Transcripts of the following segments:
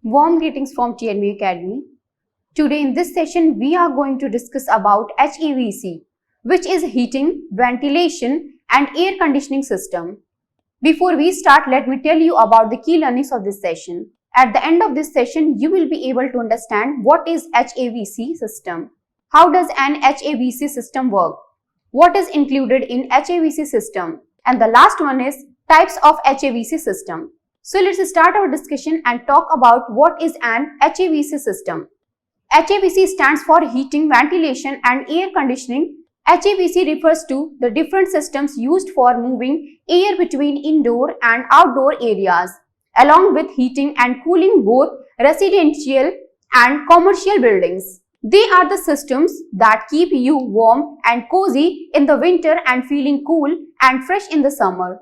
Warm greetings from TNV Academy. Today in this session, we are going to discuss about HVAC, which is heating, ventilation and air conditioning system. Before we start, let me tell you about the key learnings of this session. At the end of this session, you will be able to understand what is HVAC system. How does an HVAC system work? What is included in HVAC system? And the last one is types of HVAC system. So let's start our discussion and talk about what is an HVAC system. HVAC stands for heating, ventilation and air conditioning. HVAC refers to the different systems used for moving air between indoor and outdoor areas, along with heating and cooling both residential and commercial buildings. They are the systems that keep you warm and cozy in the winter and feeling cool and fresh in the summer.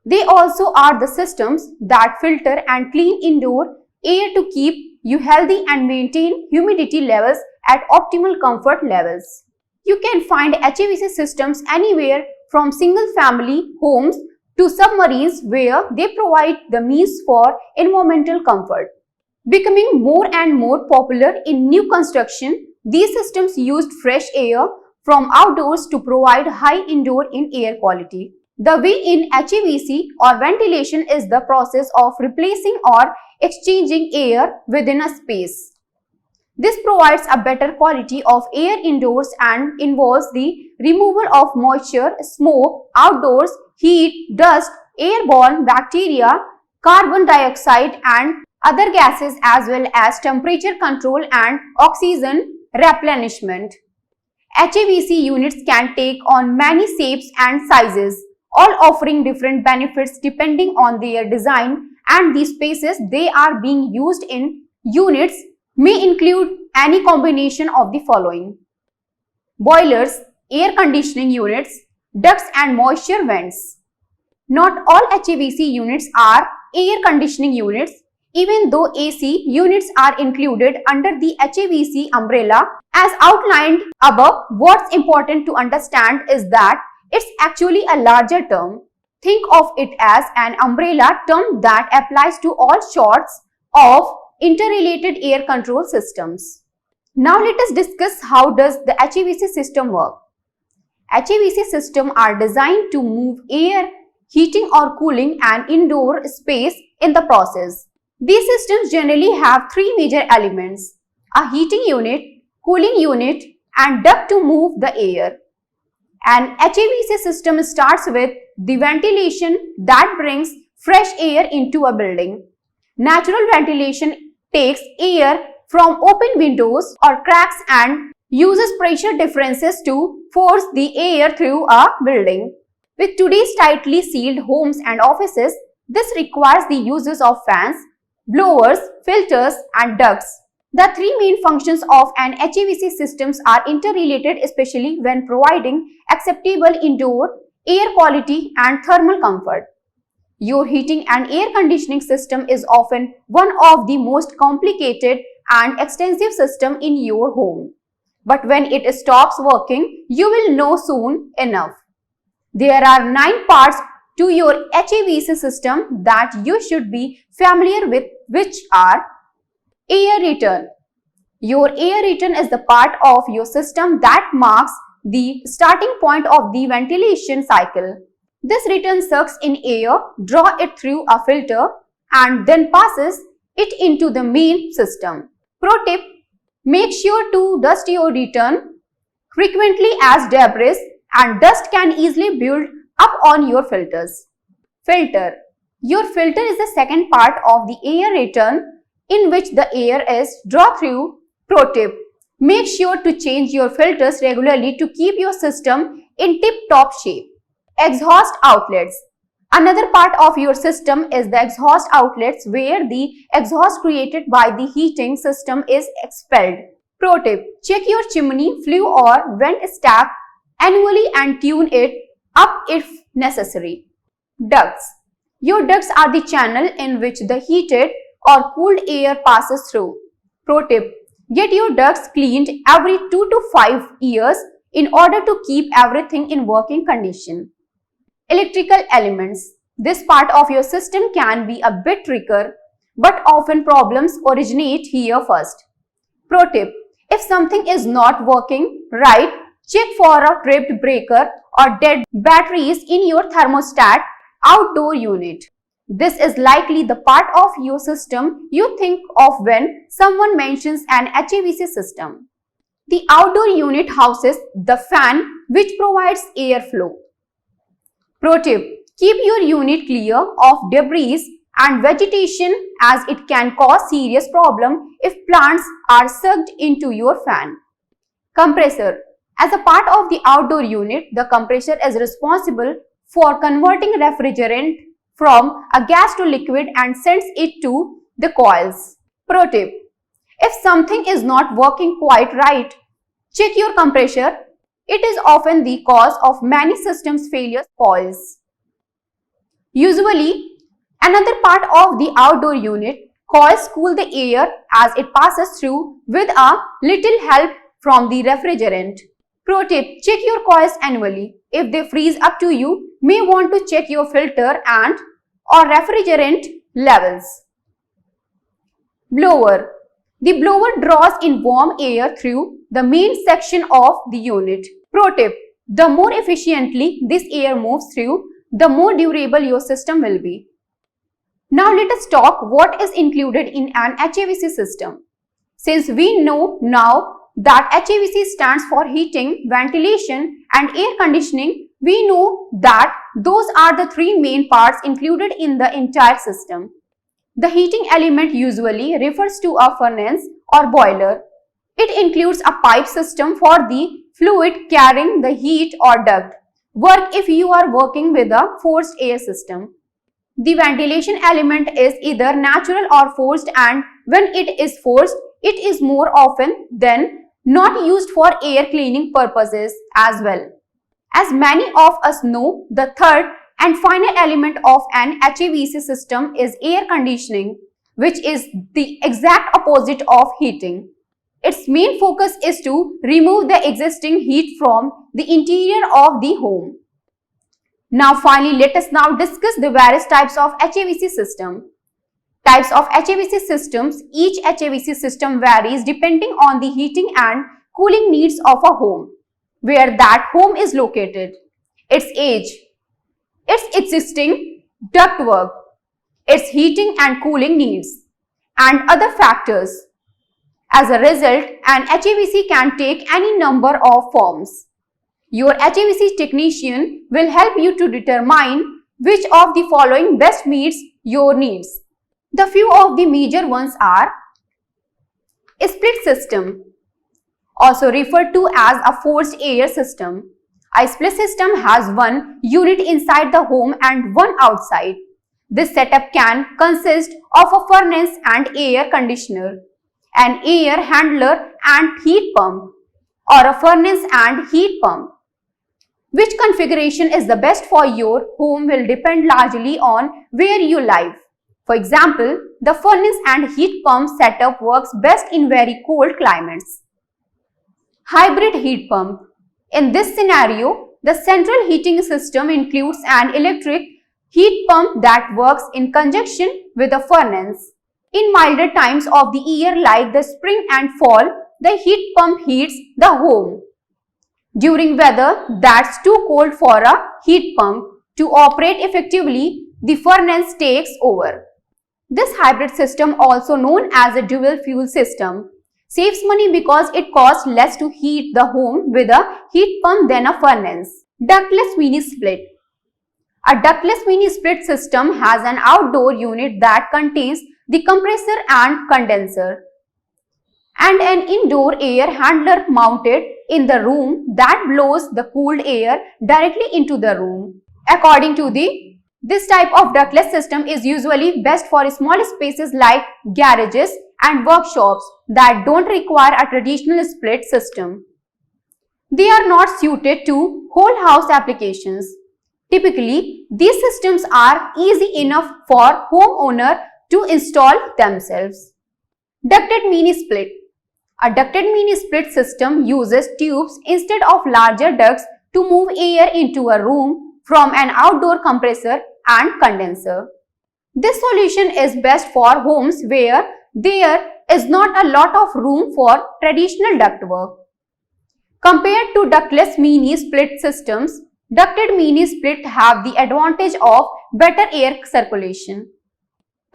They also are the systems that filter and clean indoor air to keep you healthy and maintain humidity levels at optimal comfort levels. You can find HVAC systems anywhere from single-family homes to submarines where they provide the means for environmental comfort. Becoming more and more popular in new construction, these systems used fresh air from outdoors to provide high indoor air quality. The way in HVAC or ventilation is the process of replacing or exchanging air within a space. This provides a better quality of air indoors and involves the removal of moisture, smoke, outdoors, heat, dust, airborne bacteria, carbon dioxide and other gases, as well as temperature control and oxygen replenishment. HVAC units can take on many shapes and sizes, all offering different benefits depending on their design, and the spaces they are being used in. Units may include any combination of the following: boilers, air conditioning units, ducts and moisture vents. Not all HVAC units are air conditioning units. Even though AC units are included under the HVAC umbrella, as outlined above, what's important to understand is that it's actually a larger term. Think of it as an umbrella term that applies to all sorts of interrelated air control systems. Now let us discuss how does the HVAC system work. HVAC systems are designed to move air, heating or cooling an indoor space in the process. These systems generally have three major elements: a heating unit, cooling unit and duct to move the air. An HVAC system starts with the ventilation that brings fresh air into a building. Natural ventilation takes air from open windows or cracks and uses pressure differences to force the air through a building. With today's tightly sealed homes and offices, this requires the uses of fans, blowers, filters and ducts. The three main functions of an HVAC system are interrelated, especially when providing acceptable indoor air quality and thermal comfort. Your heating and air conditioning system is often one of the most complicated and extensive systems in your home. But when it stops working, you will know soon enough. There are 9 parts to your HVAC system that you should be familiar with, which are: air return. Your air return is the part of your system that marks the starting point of the ventilation cycle. This return sucks in air, draws it through a filter and then passes it into the main system. Pro tip: make sure to dust your return frequently as debris and dust can easily build up on your filters. Filter. Your filter is the second part of the air return in which the air is drawn through. Pro tip: make sure to change your filters regularly to keep your system in tip-top shape. Exhaust outlets. Another part of your system is the exhaust outlets, where the exhaust created by the heating system is expelled. Pro tip: check your chimney, flue or vent stack annually and tune it up if necessary. Ducts. Your ducts are the channel in which the heated or cooled air passes through. Pro tip: get your ducts cleaned every 2 to 5 years in order to keep everything in working condition. Electrical elements. This part of your system can be a bit trickier but often problems originate here first. Pro tip: if something is not working right, check for a tripped breaker or dead batteries in your thermostat outdoor unit. This is likely the part of your system you think of when someone mentions an HVAC system. The outdoor unit houses the fan which provides airflow. Pro tip: keep your unit clear of debris and vegetation as it can cause serious problem if plants are sucked into your fan. Compressor: as a part of the outdoor unit, the compressor is responsible for converting refrigerant from a gas to liquid and sends it to the coils. Pro tip: if something is not working quite right, check your compressor. It is often the cause of many systems failures coils. Usually, another part of the outdoor unit, coils cool the air as it passes through with a little help from the refrigerant. Pro tip: check your coils annually. If they freeze up to you, may want to check your filter and or refrigerant levels. Blower: the blower draws in warm air through the main section of the unit. Pro tip: the more efficiently this air moves through, the more durable your system will be. Now let us talk what is included in an HVAC system. Since we know now that HVAC stands for heating, ventilation and air conditioning, we know that those are the three main parts included in the entire system. The heating element usually refers to a furnace or boiler. It includes a pipe system for the fluid carrying the heat or duct work if you are working with a forced air system. The ventilation element is either natural or forced, and when it is forced, it is more often than not used for air cleaning purposes as well. As many of us know, the third and final element of an HVAC system is air conditioning, which is the exact opposite of heating. Its main focus is to remove the existing heat from the interior of the home. Now finally, let us now discuss the various types of HVAC system. Types of HVAC systems. Each HVAC system varies depending on the heating and cooling needs of a home, where that home is located, its age, its existing ductwork, its heating and cooling needs, and other factors. As a result, an HVAC can take any number of forms. Your HVAC technician will help you to determine which of the following best meets your needs. The few of the major ones are split system, also referred to as a forced air system. A split system has one unit inside the home and one outside. This setup can consist of a furnace and air conditioner, an air handler and heat pump, or a furnace and heat pump. Which configuration is the best for your home will depend largely on where you live. For example, the furnace and heat pump setup works best in very cold climates. Hybrid heat pump. In this scenario, the central heating system includes an electric heat pump that works in conjunction with a furnace. In milder times of the year like the spring and fall, the heat pump heats the home. During weather that's too cold for a heat pump to operate effectively, the furnace takes over. This hybrid system, also known as a dual fuel system, saves money because it costs less to heat the home with a heat pump than a furnace. Ductless mini split. A ductless mini split system has an outdoor unit that contains the compressor and condenser, and an indoor air handler mounted in the room that blows the cooled air directly into the room. According to this type of ductless system is usually best for small spaces like garages and workshops that don't require a traditional split system. They are not suited to whole house applications. Typically, these systems are easy enough for homeowner to install themselves. Ducted mini split. A ducted mini split system uses tubes instead of larger ducts to move air into a room from an outdoor compressor and condenser. This solution is best for homes where there is not a lot of room for traditional ductwork. Compared to ductless mini-split systems, ducted mini-split have the advantage of better air circulation.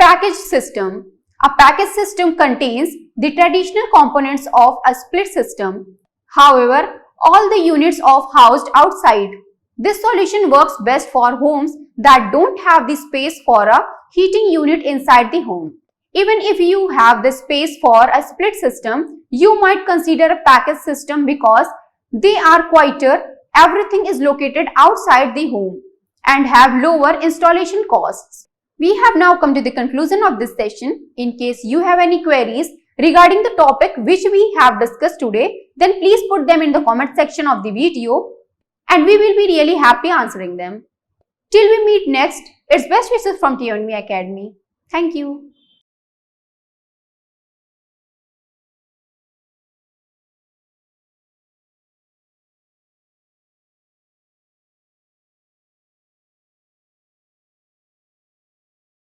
Package system. A package system contains the traditional components of a split system. However, all the units are housed outside. This solution works best for homes that don't have the space for a heating unit inside the home. Even if you have the space for a split system, you might consider a package system because they are quieter, everything is located outside the home, and have lower installation costs. We have now come to the conclusion of this session. In case you have any queries regarding the topic which we have discussed today, then please put them in the comment section of the video and we will be really happy answering them. Till we meet next, it's best wishes from HVAC Academy. Thank you.